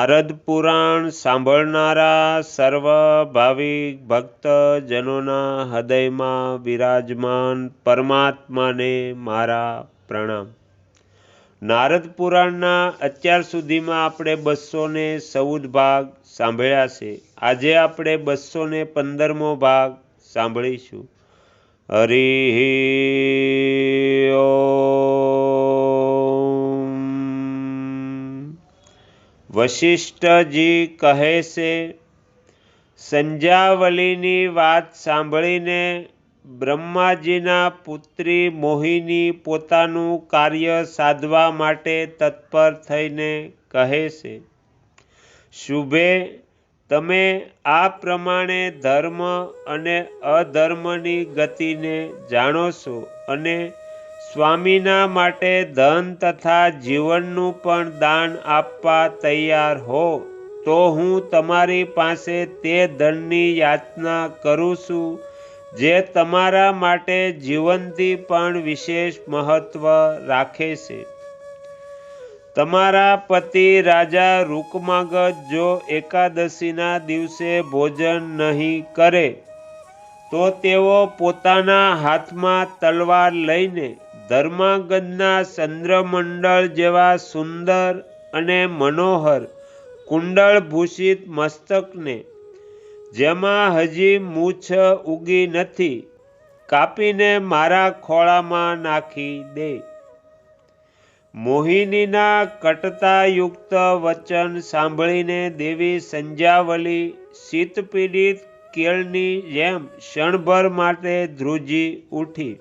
નારદ પુરાણ સાંભળનારા સર્વ ભાવિક ભક્તજનોના હૃદયમાં વિરાજમાન પરમાત્માને મારા પ્રણામ. નારદ પુરાણના અત્યાર સુધીમાં આપણે 214 ભાગ સાંભળ્યા છે. આજે આપણે 215મો ભાગ સાંભળીશું. હરિ ઓમ. વશિષ્ઠજી કહે છે, સંધ્યાવલીની વાત સાંભળીને બ્રહ્માજીના પુત્રી મોહિની પોતાનું કાર્ય સાધવા માટે તત્પર થઈને કહે છે, શુભે, તમે આ પ્રમાણે ધર્મ અને અધર્મની ગતિને જાણો છો અને સ્વામીના માટે ધન તથા જીવનનું પણ દાન આપવા તૈયાર હો, તો હું તમારી પાસે તે ધનની યાચના કરું છું જે તમારા માટે જીવનથી પણ વિશેષ મહત્વ રાખે છે. તમારા પતિ રાજા રૂકમાગજ જો એકાદશીના દિવસે ભોજન નહીં કરે તો તેઓ પોતાના હાથમાં તલવાર લઈને ધર્માગજના ચંદ્રમંડળ જેવા સુંદર અને મનોહર કુંડળભૂષિત મસ્તકને, જેમાં હજી મૂછ ઉગી નથી, કાપીને મારા ખોળામાં નાખી દે. મોહિનીના કટતાયુક્ત વચન સાંભળીને દેવી સંધ્યાવલી શીતપીડિત કેળની જેમ ક્ષણભર માટે ધ્રુજી ઉઠી.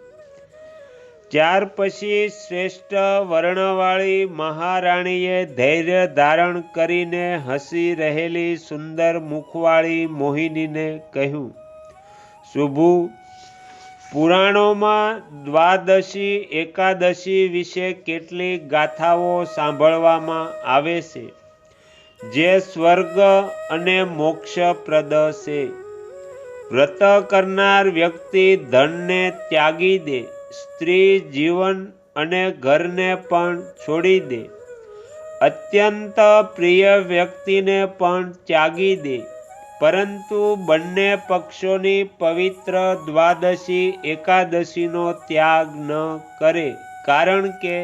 ત્યાર પછી શ્રેષ્ઠ વર્ણવાળી મહારાણીએ ધૈર્ય ધારણ કરીને હસી રહેલી સુંદર મુખવાળી મોહિનીને કહ્યું, શુભુ, પુરાણોમાં દ્વાદશી એકાદશી વિશે કેટલીક ગાથાઓ સાંભળવામાં આવે છે, જે સ્વર્ગ અને મોક્ષપ્રદ છે. વ્રત કરનાર વ્યક્તિ ધનને ત્યાગી દે, સ્ત્રી જીવન અને ઘરને પણ છોડી દે, અત્યંત પ્રિય વ્યક્તિને પણ ત્યાગી દે, પરંતુ બંને પક્ષોની પવિત્ર દ્વાદશી એકાદશીનો ત્યાગ ન કરે, કારણ કે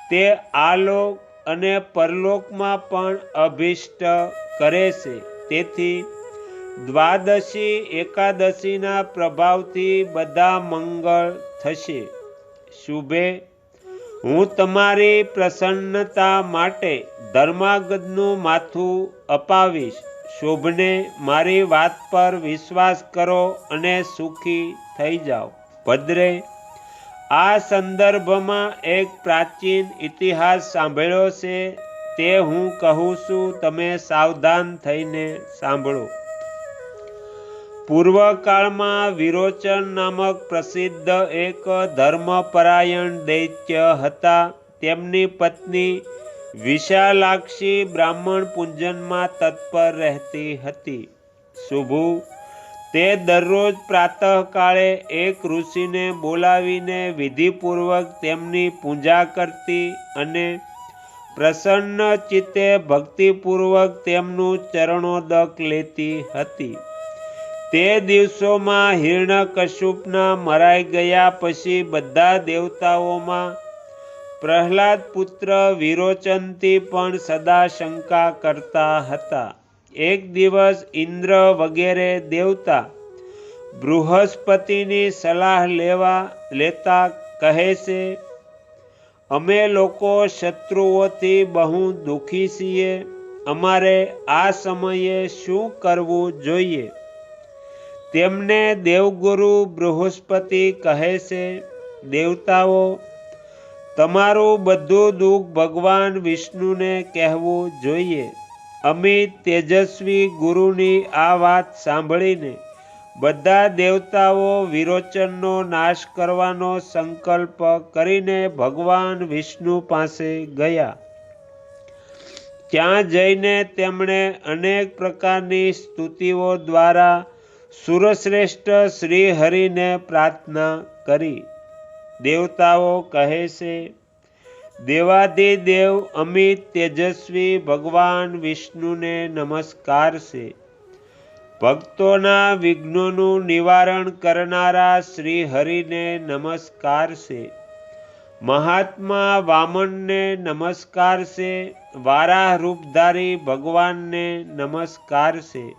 તે આલોક અને પરલોકમાં પણ અભિષ્ટ કરે છે. તેથી દ્વાદશી એકાદશીના પ્રભાવથી બધા મંગળ થશે. શુભે, હું તમારી પ્રસન્નતા માટે ધર્માગજનું માથું અપાવીશ. શુભને મારી વાત પર વિશ્વાસ કરો અને સુખી થઈ જાઓ. ભદ્રે, આ સંદર્ભમાં એક પ્રાચીન ઇતિહાસ સાંભળ્યો છે, તે હું કહું છું, તમે સાવધાન થઈને સાંભળો. પૂર્વકાળમાં વિરોચન નામક પ્રસિદ્ધ એક ધર્મપરાયણ દૈત્ય હતા. તેમની પત્ની વિશાલાક્ષી બ્રાહ્મણ પૂજનમાં તત્પર રહેતી હતી. શુભુ, તે દરરોજ પ્રાતઃકાળે એક ઋષિને બોલાવીને વિધિપૂર્વક તેમની પૂજા કરતી અને પ્રસન્ન ચિત્તે ભક્તિપૂર્વક તેમનું ચરણોદક લેતી હતી. તે દિવસોમાં હિરણ્યકશ્યપના મરાઈ ગયા પછી બધા દેવતાઓમાં પ્રહલાદ પુત્ર વિરોચનથી પણ સદા શંકા કરતા હતા. એક દિવસ ઇન્દ્ર વગેરે દેવતા બૃહસ્પતિની સલાહ લેતા કહે છે, અમે લોકો શત્રુઓથી બહુ દુઃખી છીએ, અમારે આ સમયે શું કરવું જોઈએ? તેમને દેવગુરુ બૃહસ્પતિ કહે છે, દેવતાઓ, તમારું બધું દુઃખ ભગવાન વિષ્ણુને કહેવું જોઈએ. અમિત તેજસ્વી ગુરુની આ વાત સાંભળીને બધા દેવતાઓ વિરોચનનો નાશ કરવાનો સંકલ્પ કરીને ભગવાન વિષ્ણુ પાસે ગયા. ત્યાં જઈને તેમણે અનેક પ્રકારની સ્તુતિઓ દ્વારા સુરશ્રેષ્ઠ શ્રી હરિને પ્રાર્થના કરી. દેવતાઓ કહે છે, દેવાધિદેવ અમિત તેજસ્વી ભગવાન વિષ્ણુને નમસ્કાર છે. ભક્તોના વિઘ્નોનું નિવારણ કરનારા શ્રી હરિને નમસ્કાર છે. મહાત્મા વામનને નમસ્કાર છે. વારાહ રૂપધારી ભગવાનને નમસ્કાર છે.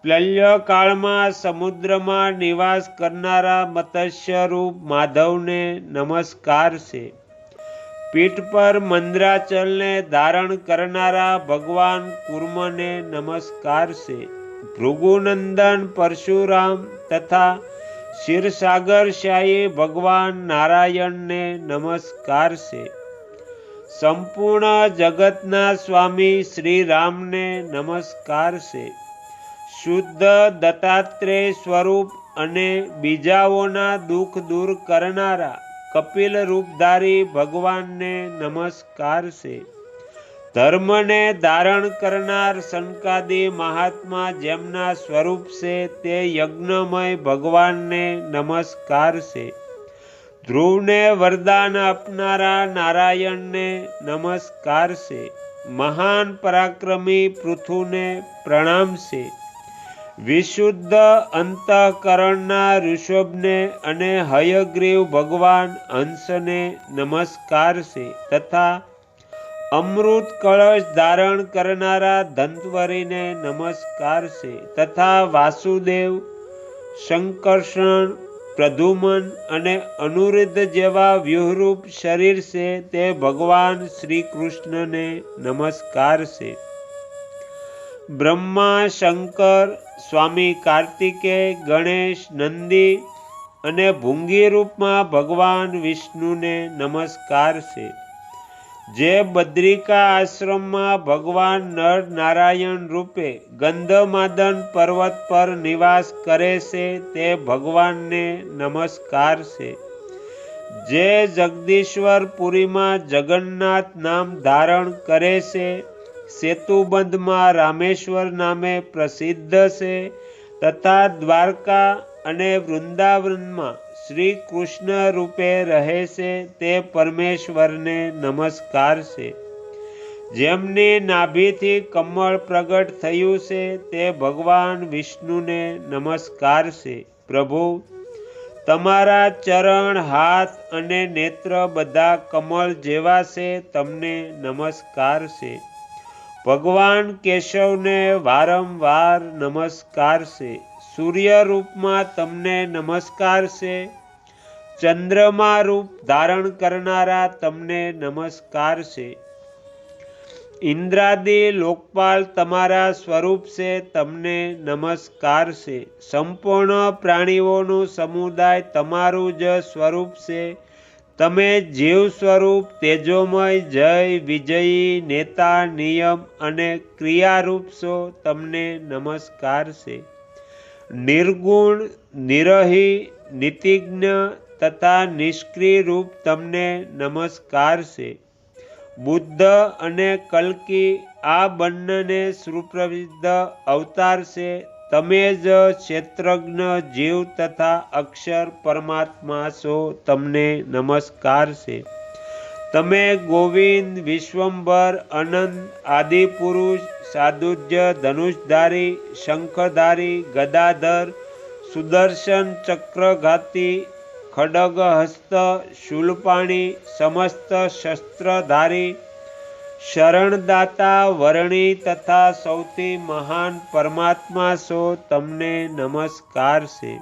પ્રલય કાળમાં સમુદ્રમાં નિવાસ કરનારા મત્સ્ય રૂપ માધવને નમસ્કાર છે. પીઠ પર મંદ્રાચલને ધારણ કરનારા ભગવાન કુર્મને નમસ્કાર છે. ભૃગુનંદન પરશુરામ તથા ક્ષીરસાગર શાહી ભગવાન નારાયણને નમસ્કાર છે. સંપૂર્ણ જગતના સ્વામી શ્રી રામને નમસ્કાર છે. શુદ્ધ દત્તાત્રેય સ્વરૂપ અને બીજાઓના દુઃખ દૂર કરનારા કપિલ રૂપધારી ભગવાનને નમસ્કાર છે. ધર્મને ધારણ કરનાર સનકાદી મહાત્મા જેમના સ્વરૂપ છે તે યજ્ઞમય ભગવાનને નમસ્કાર છે. ધ્રુવને વરદાન આપનારા નારાયણને નમસ્કાર છે. મહાન પરાક્રમી પૃથુને પ્રણામ છે. વિશુદ્ધ અંતઃકરણના ઋષભને અને હયગ્રીવ ભગવાન હંસને નમસ્કાર છે. તથા અમૃત કળશ ધારણ કરનારા ધન્વંતરીને નમસ્કાર છે. તથા વાસુદેવ, સંકર્ષણ, પ્રદ્યુમન અને અનુરુદ્ધ જેવા વ્યુહરૂપ શરીર છે તે ભગવાન શ્રી કૃષ્ણને નમસ્કાર છે. બ્રહ્મા, શંકર, સ્વામી કાર્તિકેય, ગણેશ, નંદી અને ભૃંગી રૂપમાં ભગવાન વિષ્ણુને નમસ્કાર છે. જે બદ્રિકા આશ્રમમાં ભગવાન નર નારાયણ રૂપે ગંધમાદન પર્વત પર નિવાસ કરે છે તે ભગવાનને નમસ્કાર છે. જે જગદીશ્વર પુરીમાં જગન્નાથ નામ ધારણ કરે છે, સેતુબંધમાં રામેશ્વર નામે પ્રસિદ્ધ છે, તથા દ્વારકા અને વૃંદાવનમાં શ્રી કૃષ્ણ રૂપે રહે છે તે પરમેશ્વરને નમસ્કાર છે. જેમની નાભીથી કમળ પ્રગટ થયું છે તે ભગવાન વિષ્ણુને નમસ્કાર છે. પ્રભુ, તમારા ચરણ, હાથ અને નેત્ર બધા કમળ જેવા છે, તમને નમસ્કાર છે. ભગવાન કેશવને વારંવાર નમસ્કાર છે. સૂર્ય રૂપમાં તમને નમસ્કાર છે. ચંદ્રમા રૂપ ધારણ કરનારા તમને નમસ્કાર છે. ઇન્દ્રાદિ લોકપાલ તમારા સ્વરૂપ છે, તમને નમસ્કાર છે. સંપૂર્ણ પ્રાણીઓનું સમુદાય તમારું જ સ્વરૂપ છે. તમે જીવ સ્વરૂપ, તેજોમય, જય, વિજયી, નેતા, નિયમ અને ક્રિયારૂપ છો, તમને નમસ્કાર છે. નિર્ગુણ, નિરહી, નીતિજ્ઞ તથા નિષ્ક્રિય રૂપ તમને નમસ્કાર છે. બુદ્ધ અને કલ્કી આ બંનેને સુપ્રસિદ્ધ અવતાર છે. તમે જ ક્ષેત્રજ્ઞ, જીવ તથા અક્ષર પરમાત્મા છો, તમને નમસ્કાર છે. તમે ગોવિંદ, વિશ્વંભર, અનંત, આદિપુરુષ, સાદુજ્ય, ધનુષધારી, શંખધારી, ગદાધર, સુદર્શન ચક્રઘાતી, ખડગહસ્ત, શૂલપાણી, સમસ્ત શસ્ત્રધારી, શરણદાતા, વરણી તથા સૌથી મહાન પરમાત્મા છો, તમને નમસ્કાર છે.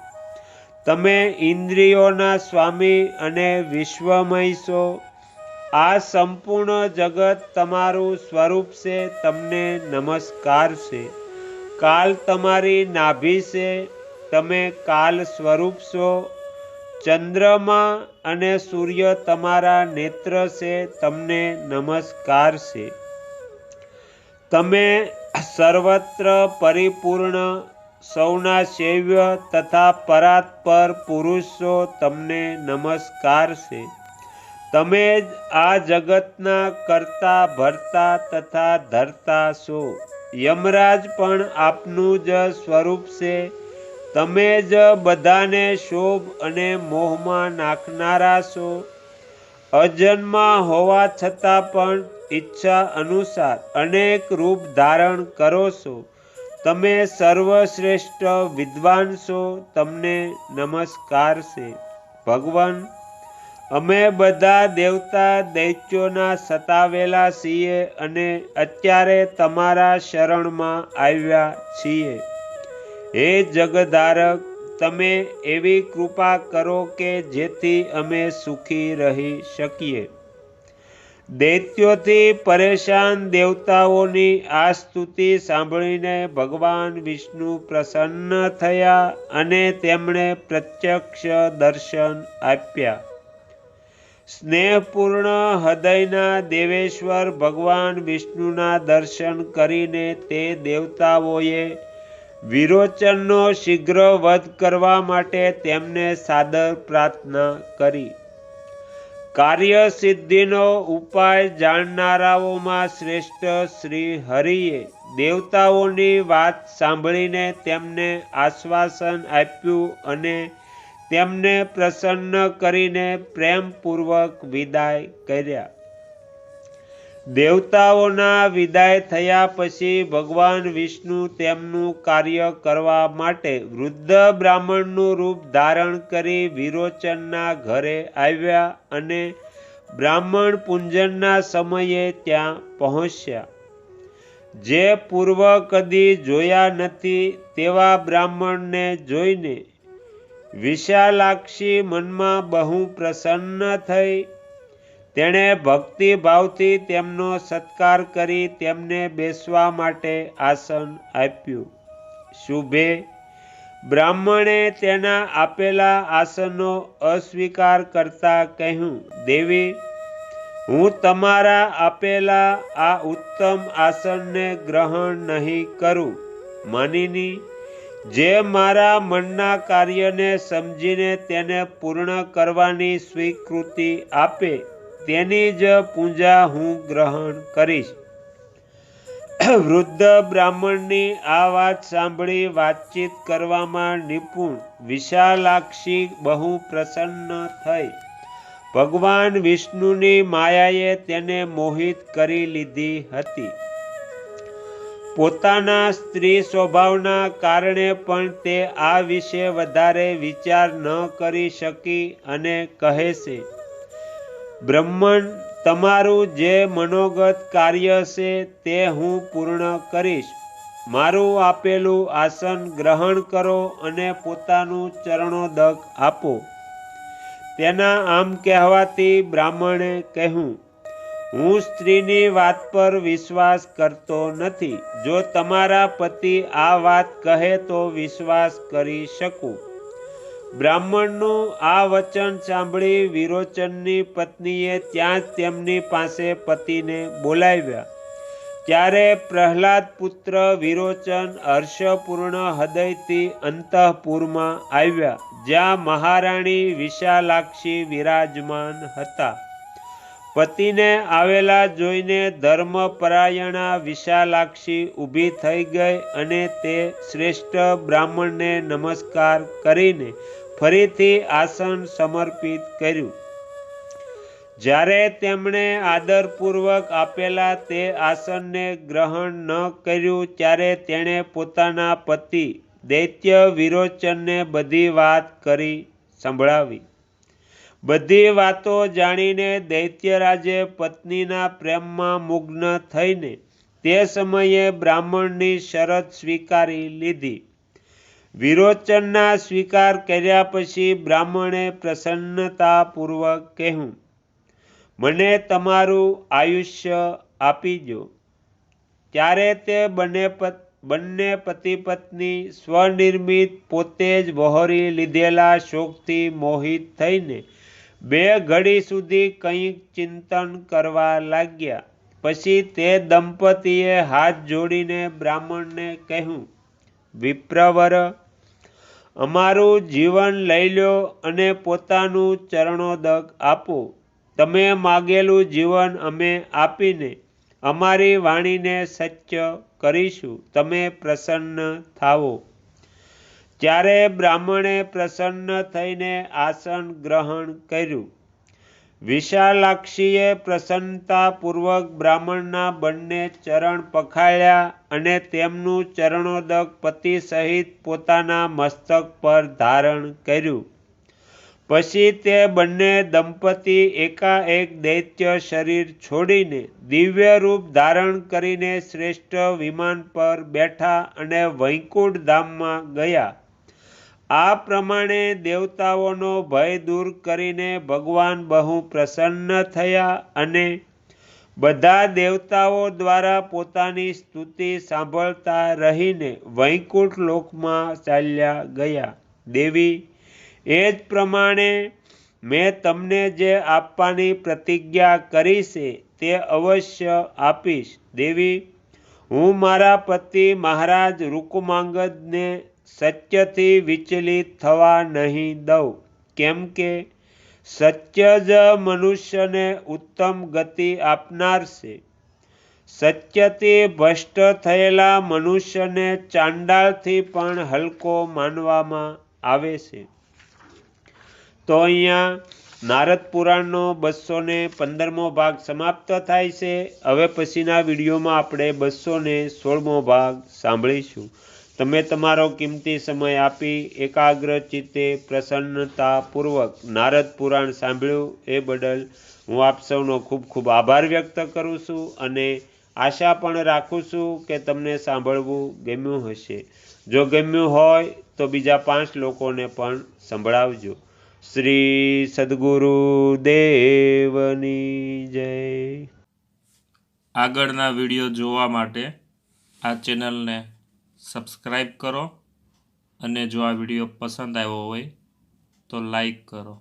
તમે ઇન્દ્રિયોના સ્વામી અને વિશ્વમય છો. આ સંપૂર્ણ જગત તમારું સ્વરૂપ છે, તમને નમસ્કાર છે. કાલ તમારી નાભી છે, તમે કાલ સ્વરૂપ છો. ચંદ્રમા અને સૂર્ય તમારા નેત્ર છે, તમને નમસ્કાર છે. તમે સર્વત્ર પરિપૂર્ણ, સૌના સેવ્ય તથા પરાત્પર પુરુષ છો, તમને નમસ્કાર છે. તમે જ આ જગતના કર્તા, ભર્તા તથા ધર્તા છો. યમરાજ પણ આપનું જ સ્વરૂપ છે. તમે જ બધાને શોભ અને મોહમાં નાખનારા છો. અજન્મા હોવા છતાં પણ ઈચ્છા અનુસાર અનેક રૂપ ધારણ કરો છો. તમે સર્વશ્રેષ્ઠ વિદ્વાન છો. તમને નમસ્કાર છે. ભગવાન, અમે બધા દેવતા દૈત્યોના સતાવેલા છીએ અને અત્યારે તમારા શરણમાં આવ્યા છીએ. હે જગધારક, તમે એવી કૃપા કરો કે જેથી અમે સુખી રહી શકીએ. દૈત્યોથી પરેશાન દેવતાઓની આ સ્તુતિ સાંભળીને ભગવાન વિષ્ણુ પ્રસન્ન થયા અને તેમણે પ્રત્યક્ષ દર્શન આપ્યા. સ્નેહપૂર્ણ હૃદયના દેવેશ્વર ભગવાન વિષ્ણુના દર્શન કરીને તે દેવતાઓએ વિરોચનનો શીઘ્ર વધ કરવા માટે તેમને સાદર પ્રાર્થના કરી. કાર્ય સિદ્ધિનો ઉપાય જાણનારાઓમાં શ્રેષ્ઠ શ્રી હરિએ દેવતાઓની વાત સાંભળીને તેમને આશ્વાસન આપ્યું અને તેમને પ્રસન્ન કરીને પ્રેમપૂર્વક વિદાય કર્યા. દેવતાઓના વિદાય થયા પછી ભગવાન વિષ્ણુ તેમનું કાર્ય કરવા માટે વૃદ્ધ બ્રાહ્મણનું રૂપ ધારણ કરી વિરોચનના ઘરે આવ્યા અને બ્રાહ્મણ પૂંજનના સમયે ત્યાં પહોંચ્યા. જે પૂર્વ કદી જોયા નથી તેવા બ્રાહ્મણને જોઈને વિશાલાક્ષી મનમાં બહુ પ્રસન્ન થઈ. તેણે ભક્તિભાવથી તેમનો સત્કાર કરી તેમને બેસવા માટે આસન આપ્યું. શુભે બ્રાહ્મણે તેના આપેલા આસનનો અસ્વીકાર કરતા કહ્યું, દેવી, હું તમારા આપેલા આ ઉત્તમ આસનને ગ્રહણ નહીં કરું. માનિની, જે મારા મનના કાર્યને સમજીને તેને પૂર્ણ કરવાની સ્વીકૃતિ આપે તેની જ પૂજા હું ગ્રહણ કરીશ. વૃદ્ધ બ્રાહ્મણની આ વાત સાંભળી વાતચીત કરવામાં નિપુણ વિશાલાક્ષી બહુ પ્રસન્ન થઈ. ભગવાન વિષ્ણુની માયાએ તેને મોહિત કરી લીધી હતી. પોતાના સ્ત્રી સ્વભાવના કારણે પણ તે આ વિશે વધારે વિચાર ન કરી શકી અને કહે છે, બ્રહ્મણ, તમારું જે મનોગત કાર્ય છે તે હું પૂર્ણ કરીશ. મારું આપેલું આસન ગ્રહણ કરો અને પોતાનું ચરણોદક આપો. તેના આમ કહેવાથી બ્રાહ્મણે કહ્યું, હું સ્ત્રીની વાત પર વિશ્વાસ કરતો નથી. જો તમારા પતિ આ વાત કહે તો વિશ્વાસ કરી શકું. બ્રાહ્મણનું આ વચન સાંભળી વિરોચનની પત્નીએ ત્યાં જ તેમની પાસે પતિને બોલાવ્યા. ત્યારે પ્રહલાદ પુત્ર વિરોચન હર્ષપૂર્ણ હૃદયથી અંતઃપુરમાં આવ્યા, જ્યાં મહારાણી વિશાલાક્ષી વિરાજમાન હતા. પતિને આવેલા જોઈને ધર્મપરાયણા વિશાલાક્ષી ઊભી થઈ ગઈ અને તે શ્રેષ્ઠ બ્રાહ્મણને નમસ્કાર કરીને ફરીથી આસન સમર્પિત કર્યું. જ્યારે તેમણે આદરપૂર્વક આપેલા તે આસનને ગ્રહણ ન કર્યું ત્યારે તેણે પોતાના પતિ દૈત્ય વિરોચનને બધી વાત કરી સંભળાવી. બધી વાતો જાણીને દૈત્યરાજે પત્નીના પ્રેમમાં મુગ્ન થઈને તે સમયે બ્રાહ્મણની શરત સ્વીકારી લીધી. વિરોચનના સ્વીકાર કર્યા પછી બ્રાહ્મણે પ્રસન્નતાપૂર્વક કહ્યું, મને તમારું આયુષ્ય આપી દો. ત્યારે તે બંને પતિ પત્ની સ્વનિર્મિત પોતે જ વહોરી લીધેલા શોકથી મોહિત થઈને 2 ઘડી સુધી કંઈક ચિંતન કરવા લાગ્યા. પછી તે દંપતીએ હાથ જોડીને બ્રાહ્મણને કહ્યું, વિપ્રવર, અમારું જીવન લઈ લો અને પોતાનું ચરણોદક આપો. તમે માગેલું જીવન અમે આપીને અમારી વાણીને સત્ય કરીશું. તમે પ્રસન્ન થાઓ. ત્યારે બ્રાહ્મણે પ્રસન્ન થઈને આસન ગ્રહણ કર્યું. વિશાલાક્ષીએ પ્રસન્નતાપૂર્વક બ્રાહ્મણના બંને ચરણ પખાળ્યા અને તેમનું ચરણોદક પતિ સહિત પોતાના મસ્તક પર ધારણ કર્યું. પછી તે બંને દંપતી એકાએક દૈત્ય શરીર છોડીને દિવ્ય રૂપ ધારણ કરીને શ્રેષ્ઠ વિમાન પર બેઠા અને વૈકુંઠ ધામમાં ગયા. આ પ્રમાણે દેવતાઓનો ભય દૂર કરીને ભગવાન બહુ પ્રસન્ન થયા અને બધા દેવતાઓ દ્વારા પોતાની સ્તુતિ સાંભળતા રહીને વૈકુંઠ લોકમાં ચાલ્યા ગયા. દેવી, એ જ પ્રમાણે મેં તમને જે આપવાની પ્રતિજ્ઞા કરી છે તે અવશ્ય આપીશ. દેવી, હું મારા પતિ મહારાજ રુકમાંગદને સત્યથી વિચલિત થવા નહીં દઉં, કેમ કે સત્ય જ મનુષ્યને ઉત્તમ ગતિ આપનાર છે. સત્યથી ભ્રષ્ટ થયેલા મનુષ્યને ચાંડાળથી પણ હલકો માનવામાં આવે છે. તો અહીંયા નારદ પુરાણનો 215મો ભાગ સમાપ્ત થાય છે. હવે પછીના વિડીયોમાં આપણે 216મો ભાગ સાંભળીશું. તમે તમારો કિંમતી સમય આપી એકાગ્ર ચિત્તે પ્રસન્નતાપૂર્વક નારદ પુરાણ સાંભળ્યું એ બદલ હું આપ સૌનો ખૂબ ખૂબ આભાર વ્યક્ત કરું છું અને આશા પણ રાખું છું કે તમને સાંભળવું ગમ્યું હશે. જો ગમ્યું હોય તો બીજા 5 લોકોને પણ સંભળાવજો. શ્રી સદ્ગુરુ દેવની જય. આગળના વિડીયો જોવા માટે આ ચેનલને સબસ્ક્રાઈબ કરો અને જો આ વિડીયો પસંદ આવ્યો હોય તો લાઈક કરો.